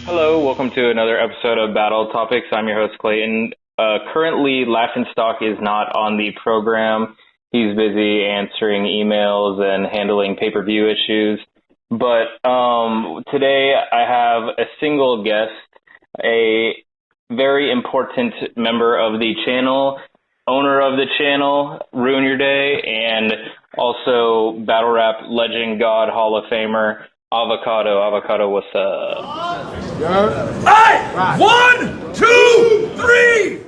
Hello, welcome to another episode of Battle Topics. I'm your host, Clayton. Currently, Stalk is not on the program. He's busy answering emails and handling pay-per-view issues. But today I have a single guest, a very important member of the channel, owner of the channel, Ruin Your Day, and also Battle Rap Legend God Hall of Famer, Avocado. Avocado, what's up? Hey! 1, 2, 3!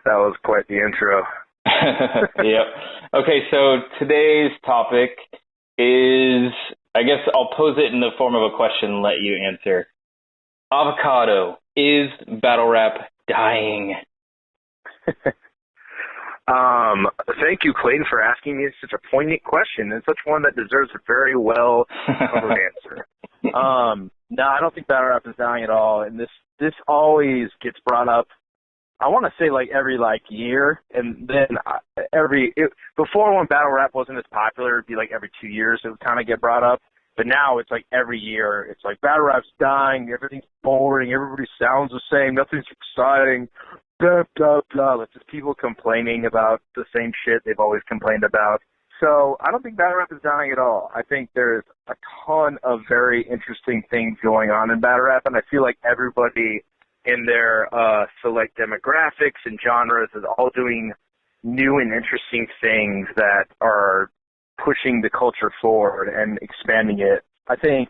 That was quite the intro. Yep. Okay, so today's topic is, I guess I'll pose it in the form of a question and let you answer. Avocado, is battle rap dying? Thank you, Clayton, for asking me such a poignant question and such one that deserves a very well covered answer. No, I don't think battle rap is dying at all, and this always gets brought up. I want to say every year, and then before when battle rap wasn't as popular, it'd be every 2 years it would kind of get brought up. But now it's every year. It's battle rap's dying, everything's boring, everybody sounds the same, nothing's exciting. Blah, blah, blah. It's just people complaining about the same shit they've always complained about. So I don't think battle rap is dying at all. I think there's a ton of very interesting things going on in battle rap, and I feel like everybody in their select demographics and genres is all doing new and interesting things that are pushing the culture forward and expanding it. I think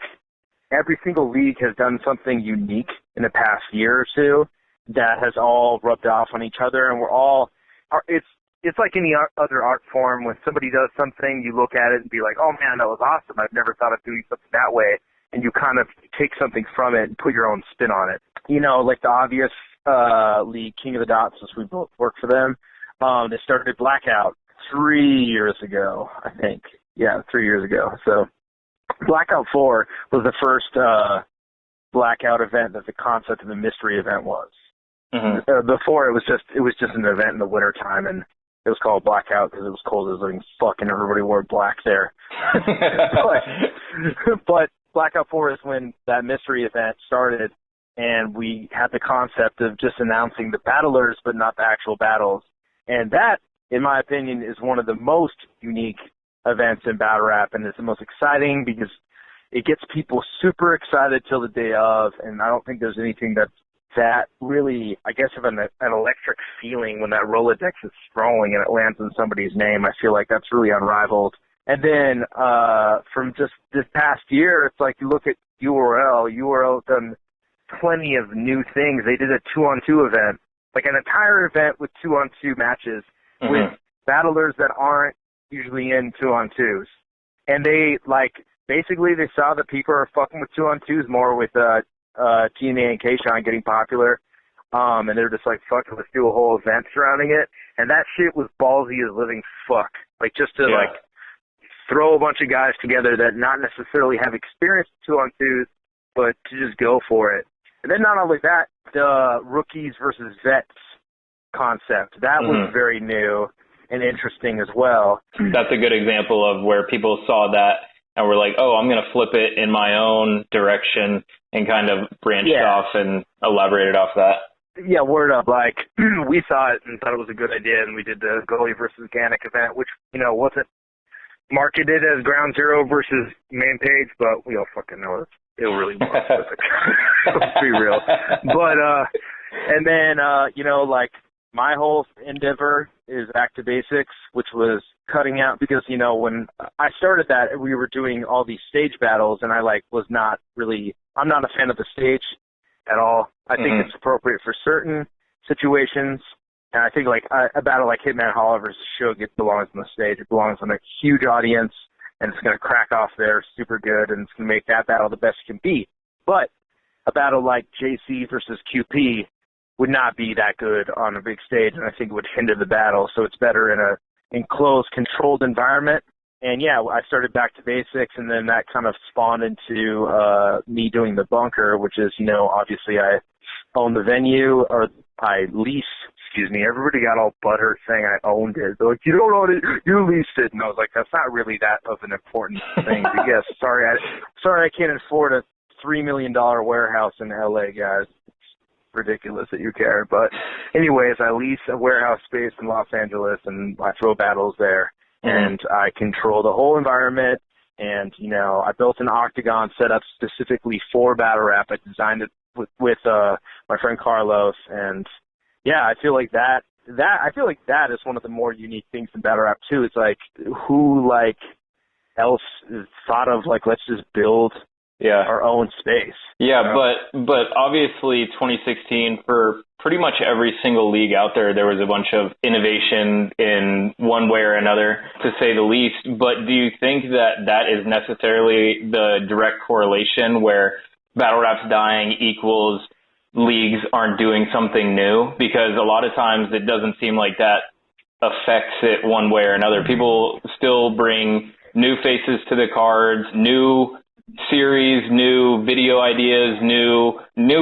every single league has done something unique in the past year or two that has all rubbed off on each other, and it's like any other art form. When somebody does something, you look at it and be like, oh man, that was awesome. I've never thought of doing something that way. And you kind of take something from it and put your own spin on it. You know, like the obvious league, King of the Dots, since we both work for them, they started Blackout 3 years ago, I think. Yeah, 3 years ago. So Blackout 4 was the first Blackout event that the concept of the mystery event was. Mm-hmm. Before it was just an event in the winter time, and it was called Blackout because it was cold as living fuck and everybody wore black there. but Blackout 4 is when that mystery event started, and we had the concept of just announcing the battlers but not the actual battles. And that, in my opinion, is one of the most unique events in battle rap, and it's the most exciting because it gets people super excited till the day of, and I don't think there's anything that really, I guess, of an electric feeling when that Rolodex is scrolling and it lands in somebody's name. I feel like that's really unrivaled. And then from just this past year, it's you look at URL's done plenty of new things. They did a 2-on-2 event, an entire event with 2-on-2 matches with battlers that aren't usually in 2-on-2s. And they, basically they saw that people are fucking with 2-on-2s more with TNA and K-Shine getting popular, and they're just fuck it, let's do a whole event surrounding it, and that shit was ballsy as living fuck. Just to throw a bunch of guys together that not necessarily have experience 2-on-2s, but to just go for it. And then not only that, the rookies versus vets concept, that was very new and interesting as well. That's a good example of where people saw that and were like, oh, I'm going to flip it in my own direction and kind of branched off and elaborated off that. Yeah, word up. We saw it and thought it was a good idea, and we did the goalie versus Ganic event, which, wasn't marketed as Ground Zero versus Main Page, but we all fucking know it really was. Let's be real. But, and then, my whole endeavor is back to basics, which was cutting out because, when I started that, we were doing all these stage battles, and I I'm not a fan of the stage at all. I think it's appropriate for certain situations, and I think a battle like Hitman Holler versus Suge, it belongs on the stage. It belongs on a huge audience, and it's going to crack off there super good, and it's going to make that battle the best it can be. But a battle like JC versus QP would not be that good on a big stage, and I think it would hinder the battle. So it's better in a enclosed, controlled environment. And yeah, I started back to basics, and then that kind of spawned into me doing the bunker, which is, obviously I own the venue, or I lease. Excuse me. Everybody got all butthurt saying I owned it. They're like, you don't own it, you leased it. And I was like, that's not really that of an important thing. But yes, sorry I can't afford a $3 million warehouse in LA, guys. It's ridiculous that you care. But anyways, I lease a warehouse space in Los Angeles, and I throw battles there. And I control the whole environment. And, you know, I built an octagon set up specifically for battle rap. I designed it with my friend Carlos. And, yeah, I feel like that is one of the more unique things in battle rap, too. It's like, who, like, else is thought of, like, let's just build our own space. Yeah, you know? but obviously 2016, for pretty much every single league out there, there was a bunch of innovation in one way or another, to say the least. But do you think that that is necessarily the direct correlation where battle rap's dying equals leagues aren't doing something new? Because a lot of times it doesn't seem like that affects it one way or another. People still bring new faces to the cards, new series, new video ideas, new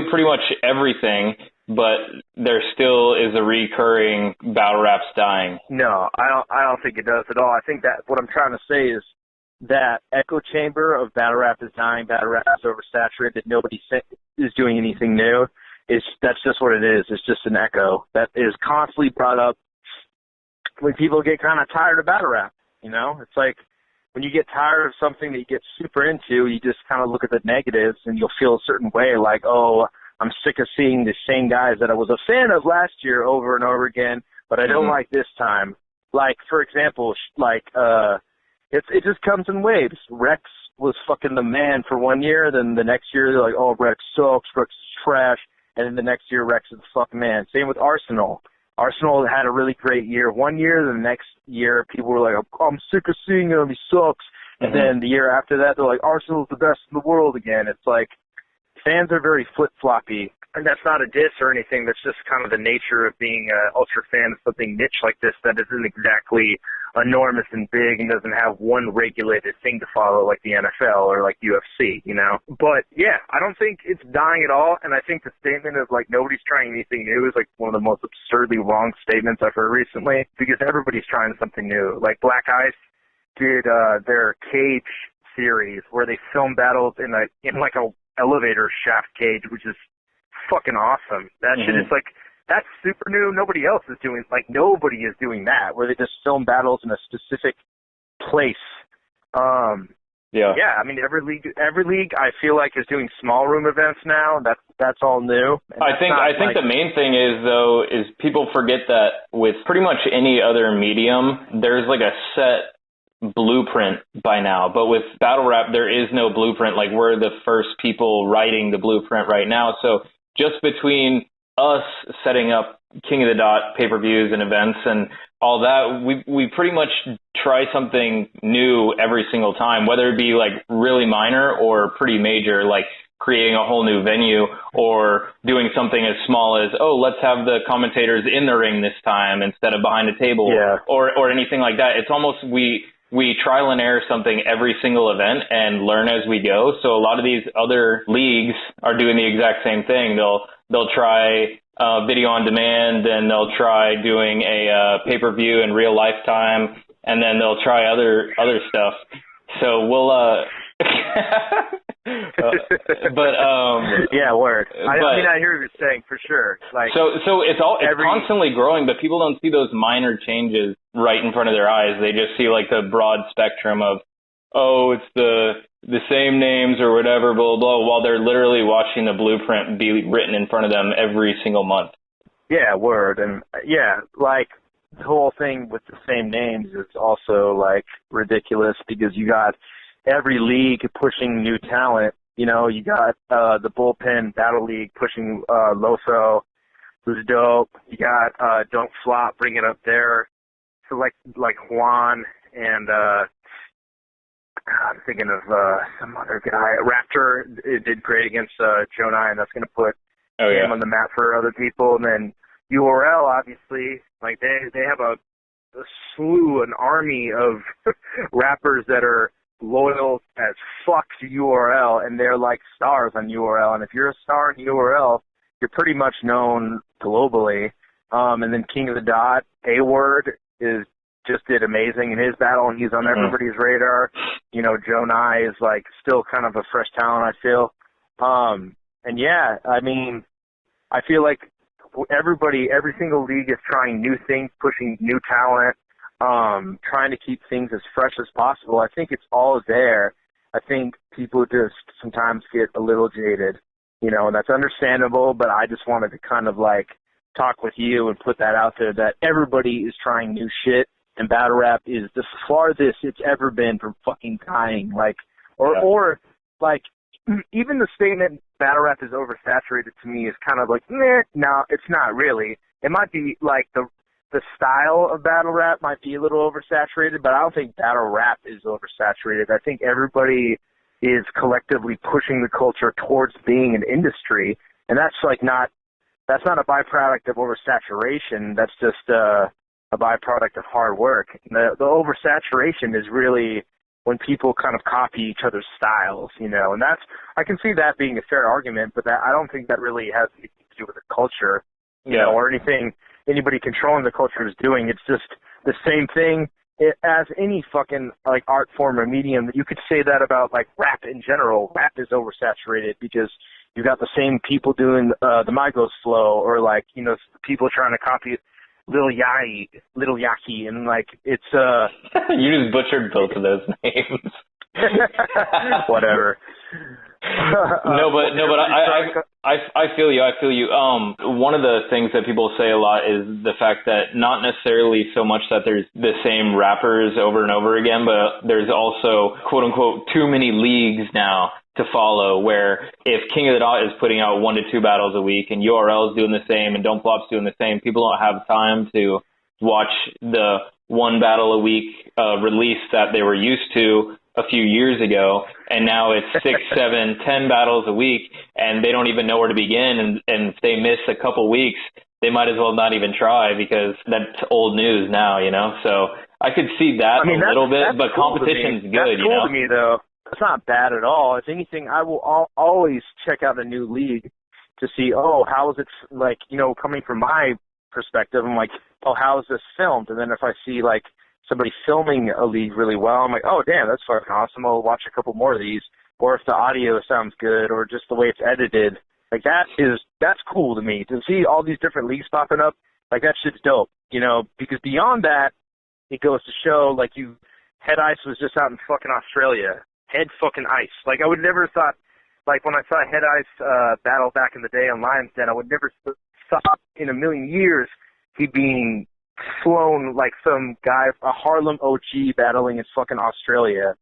pretty much everything, but there still is a recurring battle rap's dying. No, I don't think it does at all. I think that what I'm trying to say is that echo chamber of battle rap is dying, battle rap is oversaturated, nobody is doing anything new. That's just what it is. It's just an echo that is constantly brought up when people get kind of tired of battle rap. You know, it's like, when you get tired of something that you get super into, you just kind of look at the negatives and you'll feel a certain way, like, oh, I'm sick of seeing the same guys that I was a fan of last year over and over again, but I don't like this time. Like, for example, like, it just comes in waves. Rex was fucking the man for 1 year, then the next year they're like, oh, Rex sucks, Rex is trash, and then the next year Rex is the fucking man. Same with Arsenal. Arsenal had a really great year 1 year. The next year, people were like, I'm sick of seeing him. He sucks. And then the year after that, they're like, Arsenal's the best in the world again. It's like, fans are very flip-floppy. And that's not a diss or anything. That's just kind of the nature of being an ultra fan of something niche like this that isn't exactly enormous and big and doesn't have one regulated thing to follow like the NFL or like UFC, you know? But, yeah, I don't think it's dying at all. And I think the statement of, like, nobody's trying anything new is, like, one of the most absurdly wrong statements I've heard recently, because everybody's trying something new. Like, Black Ice did their cage series where they film battles in like a elevator shaft cage, which is fucking awesome. That shit is like, that's super new. Nobody else is doing, like, nobody is doing that, where they just film battles in a specific place. Yeah, I mean, every league I feel like is doing small room events now. That's all new. I think the main thing is, though, is people forget that with pretty much any other medium, there's like a set blueprint by now. But with battle rap, there is no blueprint. Like, we're the first people writing the blueprint right now. So just between us setting up King of the Dot pay-per-views and events and all that, we pretty much try something new every single time, whether it be like really minor or pretty major, like creating a whole new venue or doing something as small as, oh, let's have the commentators in the ring this time instead of behind a table, or anything like that. It's almost we trial and error something every single event and learn as we go. So a lot of these other leagues are doing the exact same thing. They'll try video on demand, and they'll try doing a pay-per-view in real lifetime, and then they'll try other stuff. So we'll yeah, word. I mean, I hear what you're saying for sure. Like, so it's constantly growing, but people don't see those minor changes right in front of their eyes. They just see like the broad spectrum of, oh, it's the same names or whatever, blah, blah, blah, while they're literally watching the blueprint be written in front of them every single month. Yeah, word. And yeah, like, the whole thing with the same names is also like ridiculous, because you got every league pushing new talent. You know, you got the Bullpen Battle League pushing Loso, who's dope. You got Don't Flop bringing it up there. So like Juan and I'm thinking of some other guy. Raptor did great against Jonai, and that's going to put him on the map for other people. And then URL, obviously, like they have a slew, an army of rappers that are loyal as fuck to URL, and they're like stars on URL. And if you're a star in URL, you're pretty much known globally. And then King of the Dot, A-Word, just did amazing in his battle, and he's on everybody's radar. You know, Jonai is like still kind of a fresh talent, I feel. And yeah, I mean, I feel like every single league is trying new things, pushing new talent, trying to keep things as fresh as possible. I think it's all there. I think people just sometimes get a little jaded, you know, and that's understandable, but I just wanted to kind of like talk with you and put that out there that everybody is trying new shit, and battle rap is the farthest it's ever been from fucking dying. Like, or like, even the statement battle rap is oversaturated to me is kind of like, no, it's not really. It might be like the style of battle rap might be a little oversaturated, but I don't think battle rap is oversaturated. I think everybody is collectively pushing the culture towards being an industry, and that's not a byproduct of oversaturation. That's just a byproduct of hard work. The oversaturation is really when people kind of copy each other's styles, you know, and I can see that being a fair argument, but I don't think that really has anything to do with the culture, you know, or anything anybody controlling the culture is doing. It's just the same thing as any fucking like art form or medium. You could say that about like rap in general. Rap is oversaturated because you got the same people doing the Migos flow, or like, you know, people trying to copy Lil Yachty, and like it's You just butchered both of those names. Whatever. No, but I feel you. One of the things that people say a lot is the fact that not necessarily so much that there's the same rappers over and over again, but there's also quote unquote too many leagues now to follow, where if King of the Dot is putting out 1 to 2 battles a week and URL is doing the same and Don't Flop's doing the same, people don't have time to watch the 1 battle a week release that they were used to a few years ago, and now it's 6, 7, 10 battles a week, and they don't even know where to begin, and if they miss a couple weeks, they might as well not even try, because that's old news now, you know? So I could see that a little bit, but competition's good, you know? That's cool to me, though. It's not bad at all. If anything, I will always check out a new league to see, how is it, like, you know, coming from my perspective, I'm like, how is this filmed? And then if I see, like, somebody filming a league really well, I'm like, oh, damn, that's fucking awesome. I'll watch a couple more of these. Or if the audio sounds good, or just the way it's edited, like, that's cool to me. To see all these different leagues popping up, like, that shit's dope, you know, because beyond that, it goes to show, like, Head Ice was just out in fucking Australia. Head fucking Ice. Like, I would never thought, like, when I saw Head Ice battle back in the day on Lions Den, I would never thought in a million years he being flown like some guy, a Harlem OG battling in fucking Australia.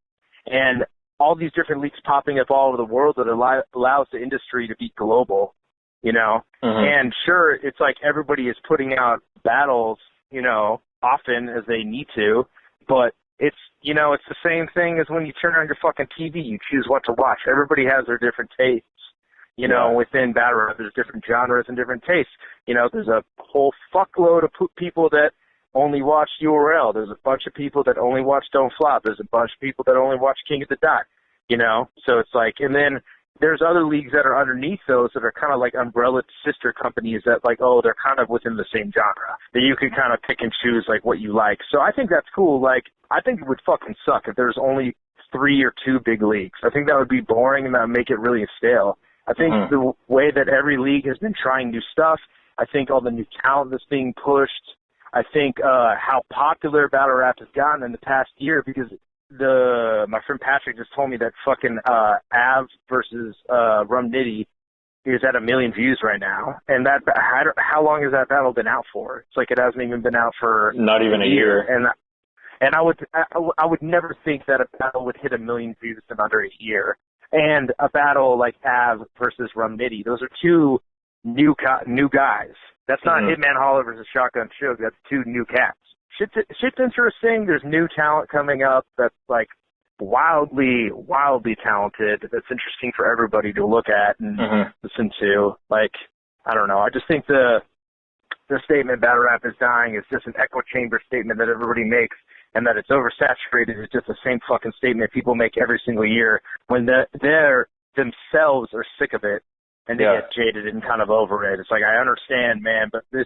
And all these different leagues popping up all over the world that allows the industry to be global, you know? And sure, it's like everybody is putting out battles, you know, often as they need to, but it's, you know, it's the same thing as when you turn on your fucking TV, you choose what to watch. Everybody has their different tastes, you know, within battle rap. There's different genres and different tastes. You know, there's a whole fuckload of people that only watch URL. There's a bunch of people that only watch Don't Flop. There's a bunch of people that only watch King of the Dot, you know? So it's like, and then there's other leagues that are underneath those that are kind of like umbrella sister companies that like, they're kind of within the same genre, that you can kind of pick and choose like what you like. So I think that's cool. Like, I think it would fucking suck if there's only 3 or 2 big leagues. I think that would be boring, and that would make it really stale. I think the way that every league has been trying new stuff, I think all the new talent that's being pushed, I think how popular battle rap has gotten in the past year, because my friend Patrick just told me that fucking Av versus Rum Nitty is at 1 million views right now. And that, how long has that battle been out for? It's like it hasn't even been out for not even a year. And I would never think that a battle would hit 1 million views in under a year. And a battle like Av versus Rum Nitty, those are 2 new guys. That's not Hitman Holler versus Shotgun Suge. That's 2 new cats. Shit's interesting. There's new talent coming up that's like wildly talented. That's interesting for everybody to look at and listen to. Like, I don't know. I just think the statement battle rap is dying is just an echo chamber statement that everybody makes, and that it's oversaturated is just the same fucking statement people make every single year when they're themselves are sick of it and they get jaded and kind of over it. It's like, I understand, man, but this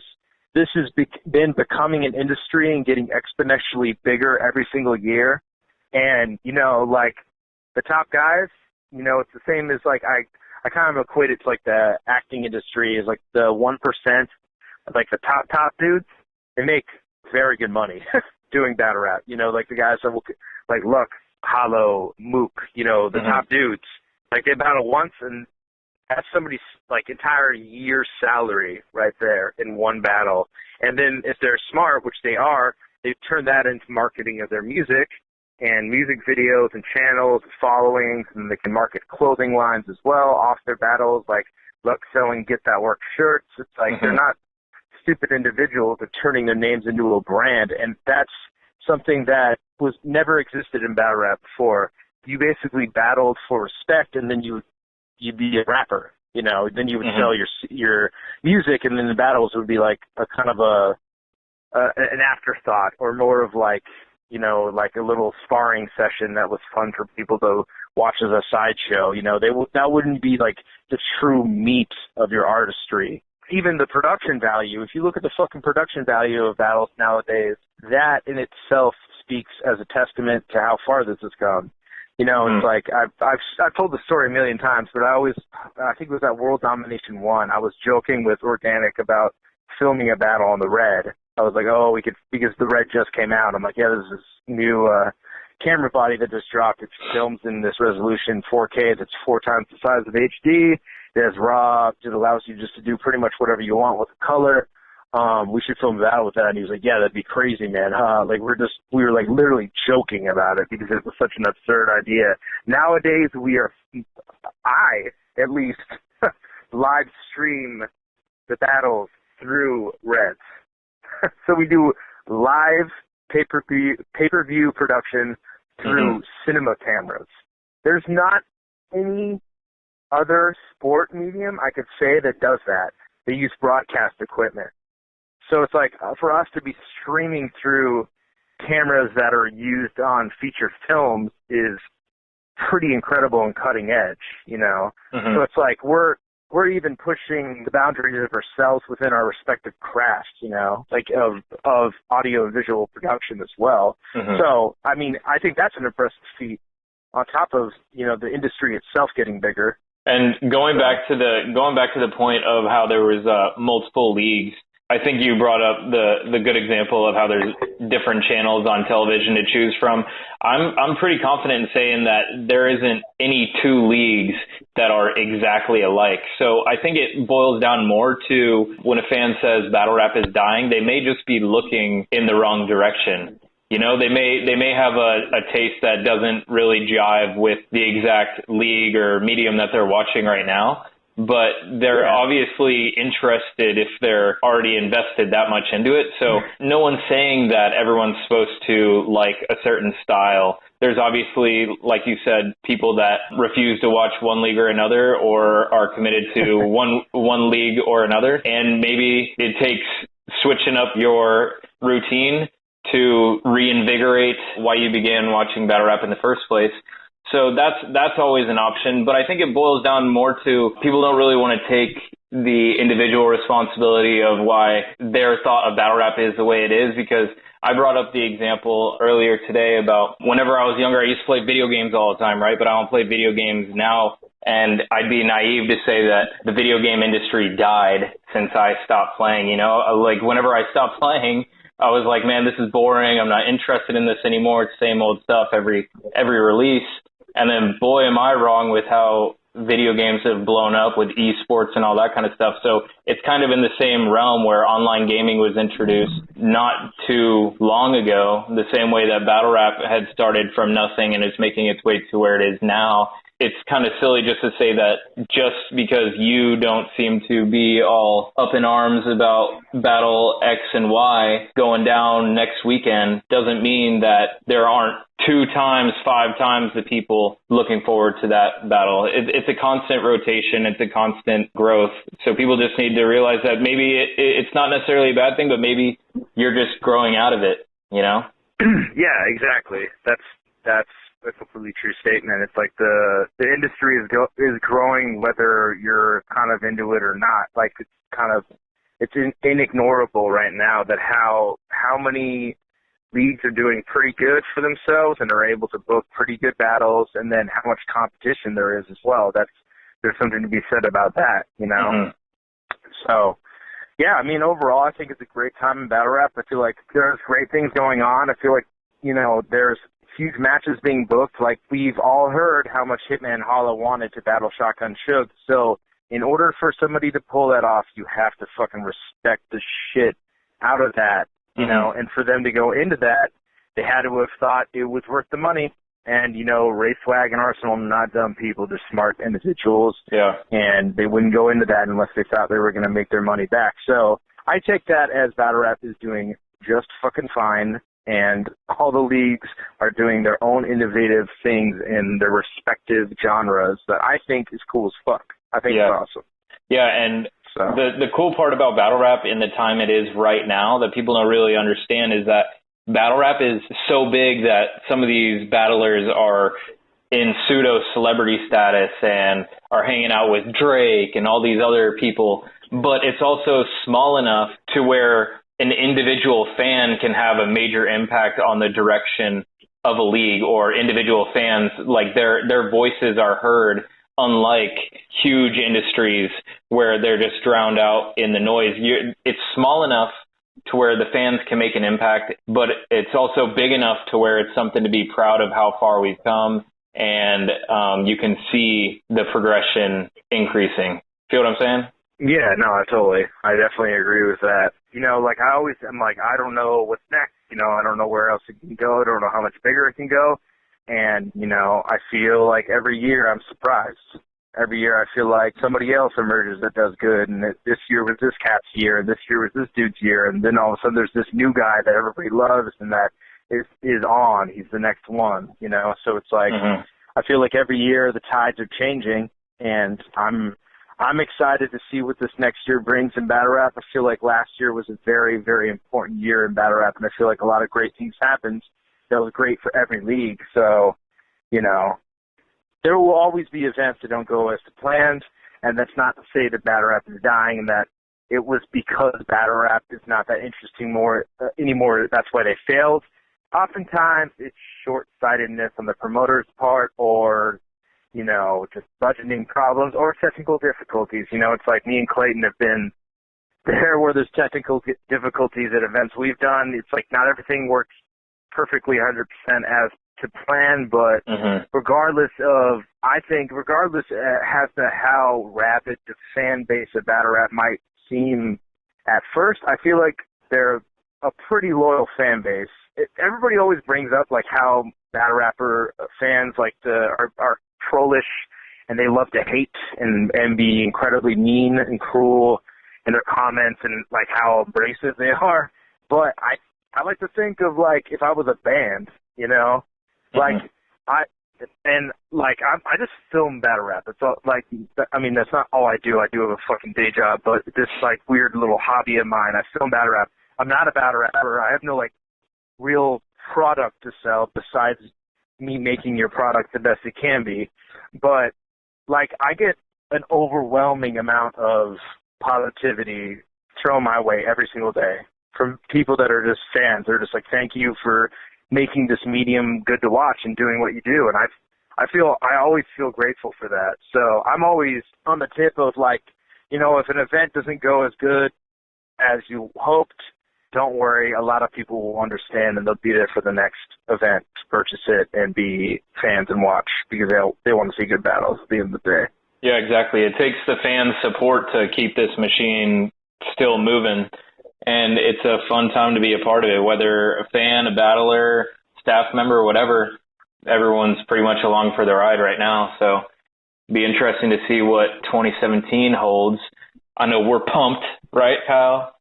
has been becoming an industry and getting exponentially bigger every single year. And, you know, like the top guys, you know, it's the same as like I kind of equate it to like the acting industry is like the 1%, like the top dudes. They make very good money doing battle rap. You know, like the guys that will, like Luck, Hollow, Mook, you know, the top dudes. Like they battle once and that's somebody's like entire year's salary right there in one battle. And then if they're smart, which they are, they turn that into marketing of their music and music videos and channels and followings, and they can market clothing lines as well off their battles, like Luck selling Get That Work shirts. It's like they're not stupid individuals. They're turning their names into a brand, and that's something that was never existed in battle rap before. You basically battled for respect, and then you'd be a rapper, you know. Then you would sell your music, and then the battles would be like a kind of an afterthought, or more of like, you know, like a little sparring session that was fun for people to watch as a sideshow. You know, that wouldn't be like the true meat of your artistry. Even the production value, if you look at the fucking production value of battles nowadays, that in itself speaks as a testament to how far this has come. You know, it's like I've told the story a million times, but I think it was at World Domination 1, I was joking with Organic about filming a battle on the Red. I was like, oh, we could, because the Red just came out. I'm like, yeah, there's this new camera body that just dropped. It films in this resolution 4K that's 4 times the size of HD. It has RAW. It allows you just to do pretty much whatever you want with the color. We should film a battle with that. And he was like, yeah, that'd be crazy, man. Like we were like literally joking about it because it was such an absurd idea. Nowadays I at least live stream the battles through Reds. So we do live pay-per-view production through cinema cameras. There's not any other sport medium I could say that does that. They use broadcast equipment. So it's like for us to be streaming through cameras that are used on feature films is pretty incredible and cutting edge, you know. So it's like we're even pushing the boundaries of ourselves within our respective crafts, you know, like of audio and visual production as well. So, I mean, I think that's an impressive feat on top of, you know, the industry itself getting bigger. And going back to the point of how there was multiple leagues, I think you brought up the good example of how there's different channels on television to choose from. I'm pretty confident in saying that there isn't any 2 leagues that are exactly alike. So I think it boils down more to when a fan says battle rap is dying, they may just be looking in the wrong direction. You know, they may have a taste that doesn't really jive with the exact league or medium that they're watching right now. But they're obviously interested if they're already invested that much into it. So no one's saying that everyone's supposed to like a certain style. There's obviously, like you said, people that refuse to watch one league or another, or are committed to one league or another. And maybe it takes switching up your routine to reinvigorate why you began watching battle rap in the first place. So that's always an option, but I think it boils down more to people don't really want to take the individual responsibility of why their thought of battle rap is the way it is, because I brought up the example earlier today about whenever I was younger, I used to play video games all the time, right? But I don't play video games now, and I'd be naive to say that the video game industry died since I stopped playing, you know? Like whenever I stopped playing, I was like, man, this is boring. I'm not interested in this anymore. It's the same old stuff every release. And then, boy, am I wrong with how video games have blown up with esports and all that kind of stuff. So it's kind of in the same realm where online gaming was introduced not too long ago, the same way that battle rap had started from nothing and is making its way to where it is now. It's kind of silly just to say that just because you don't seem to be all up in arms about battle X and Y going down next weekend doesn't mean that there aren't 2 times, 5 times the people looking forward to that battle. It's a constant rotation. It's a constant growth. So people just need to realize that maybe it's not necessarily a bad thing, but maybe you're just growing out of it, you know? Yeah, exactly. That's a completely true statement. It's like the industry is growing whether you're kind of into it or not. Like it's inignorable right now that how many leagues are doing pretty good for themselves and are able to book pretty good battles, and then how much competition there is as well. That's there's something to be said about that, you know? Mm-hmm. So, yeah, I mean, overall, I think it's a great time in battle rap. I feel like there's great things going on. I feel like, you know, there's huge matches being booked. Like, we've all heard how much Hitman Holla wanted to battle Shotgun Suge. So, in order for somebody to pull that off, you have to fucking respect the shit out of that, you know? And for them to go into that, they had to have thought it was worth the money. And, you know, Ray Swag and Arsenal are not dumb people. They're smart individuals. Yeah. And they wouldn't go into that unless they thought they were going to make their money back. So I take that as battle rap is doing just fucking fine. And all the leagues are doing their own innovative things in their respective genres that I think is cool as fuck. I think it's awesome. Yeah, and the cool part about battle rap in the time it is right now that people don't really understand is that battle rap is so big that some of these battlers are in pseudo celebrity status and are hanging out with Drake and all these other people, but it's also small enough to where an individual fan can have a major impact on the direction of a league, or individual fans, like their voices are heard, unlike huge industries where they're just drowned out in the noise. It's small enough to where the fans can make an impact, but it's also big enough to where it's something to be proud of how far we've come, and you can see the progression increasing. Feel what I'm saying? Yeah, no, I definitely agree with that. You know, like I'm like, I don't know what's next. You know, I don't know where else it can go. I don't know how much bigger it can go. And, you know, I feel like every year I'm surprised. Every year I feel like somebody else emerges that does good, and this year was this cat's year, and this year was this dude's year, and then all of a sudden there's this new guy that everybody loves and that is on. He's the next one, you know? So it's like, I feel like every year the tides are changing, and I'm excited to see what this next year brings in battle rap. I feel like last year was a very, very important year in battle rap, and I feel like a lot of great things happened that was great for every league. So, you know, there will always be events that don't go as planned, and that's not to say that battle rap is dying and that it was because battle rap is not that interesting anymore. That's why they failed. Oftentimes, it's short-sightedness on the promoter's part, or, you know, just budgeting problems or technical difficulties. You know, it's like me and Clayton have been there where there's technical difficulties at events we've done. It's like not everything works perfectly 100% as to plan, but regardless as to how rabid the fan base of battle rap might seem at first, I feel like they're a pretty loyal fan base. Everybody always brings up like how battle rapper fans are trollish, and they love to hate and be incredibly mean and cruel in their comments, and like how abrasive they are. But I like to think of like if I was a band, you know, like I just film battle rap. It's all like, I mean, that's not all I do. I do have a fucking day job, but this like weird little hobby of mine. I film battle rap. I'm not a battle rapper. I have no like real product to sell besides me making your product the best it can be. But like I get an overwhelming amount of positivity thrown my way every single day from people that are just fans. They're just like, thank you for making this medium good to watch and doing what you do. And I always feel grateful for that. So I'm always on the tip of like, you know, if an event doesn't go as good as you hoped, don't worry. A lot of people will understand, and they'll be there for the next event to purchase it and be fans and watch, because they want to see good battles at the end of the day. Yeah, exactly. It takes the fans' support to keep this machine still moving, and it's a fun time to be a part of it, whether a fan, a battler, staff member, whatever. Everyone's pretty much along for the ride right now, so it'll be interesting to see what 2017 holds. I know we're pumped, right, Kyle?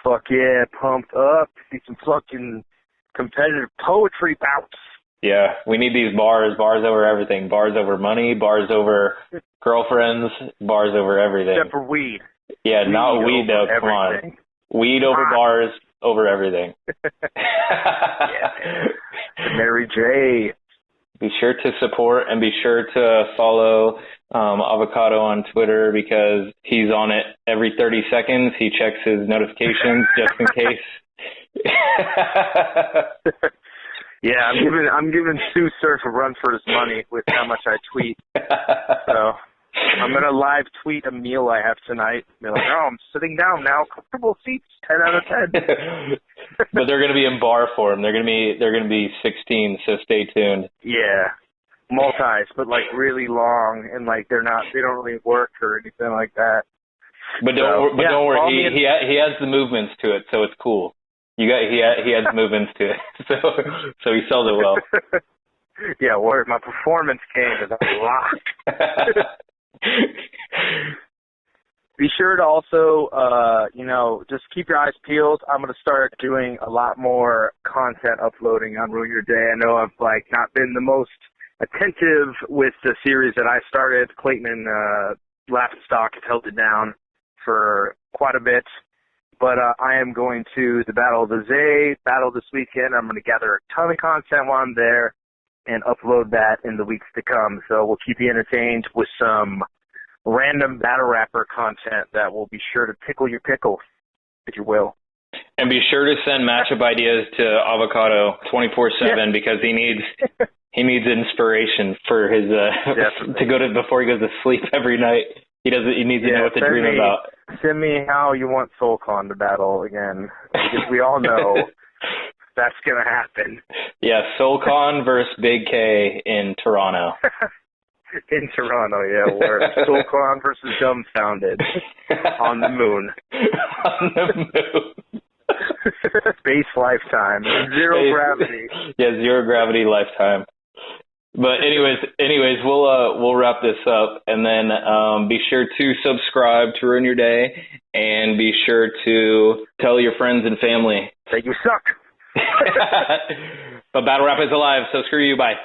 Fuck yeah, pumped up. See some fucking competitive poetry bouts. Yeah, we need these bars over everything. Bars over money, bars over girlfriends, bars over everything. Except for weed. Yeah, not weed though, come on. Weed over bars, over everything. Yeah. Mary J. Be sure to support and be sure to follow Avocado on Twitter, because he's on it every 30 seconds. He checks his notifications just in case. Yeah, I'm giving Sue Surf a run for his money with how much I tweet. So I'm gonna live tweet a meal I have tonight. Be like, oh, I'm sitting down now, comfortable seats, 10 out of 10. But they're gonna be in bar form. They're gonna be 16. So stay tuned. Yeah, multis, but like really long, and like they don't really work or anything like that. But don't worry, he has the movements to it, so it's cool. He has movements to it, so he sells it well. Yeah, where my performance game is unlocked. Be sure to also, just keep your eyes peeled. I'm going to start doing a lot more content uploading on Ruin Your Day. I know I've not been the most attentive with the series that I started. Clayton and Laugh and Stalk have held it down for quite a bit. But I am going to the Battle of the Zay battle this weekend. I'm going to gather a ton of content while I'm there and upload that in the weeks to come. So we'll keep you entertained with some random battle rapper content that will be sure to tickle your pickle, if you will. And be sure to send matchup ideas to Avocado 24/7 because he needs inspiration for his to go to before he goes to sleep every night. He needs to know what to dream about. Send me how you want SoulCon to battle again, because we all know that's gonna happen. Yeah, SoulCon versus Big K in Toronto. In Toronto, yeah, where SoulCon versus Dumbfounded on the moon. On the moon. Space lifetime, zero gravity. Yeah, zero gravity lifetime. But anyways, we'll wrap this up, and then be sure to subscribe to Ruin Your Day, and be sure to tell your friends and family that you suck. But battle rap is alive, so screw you. Bye.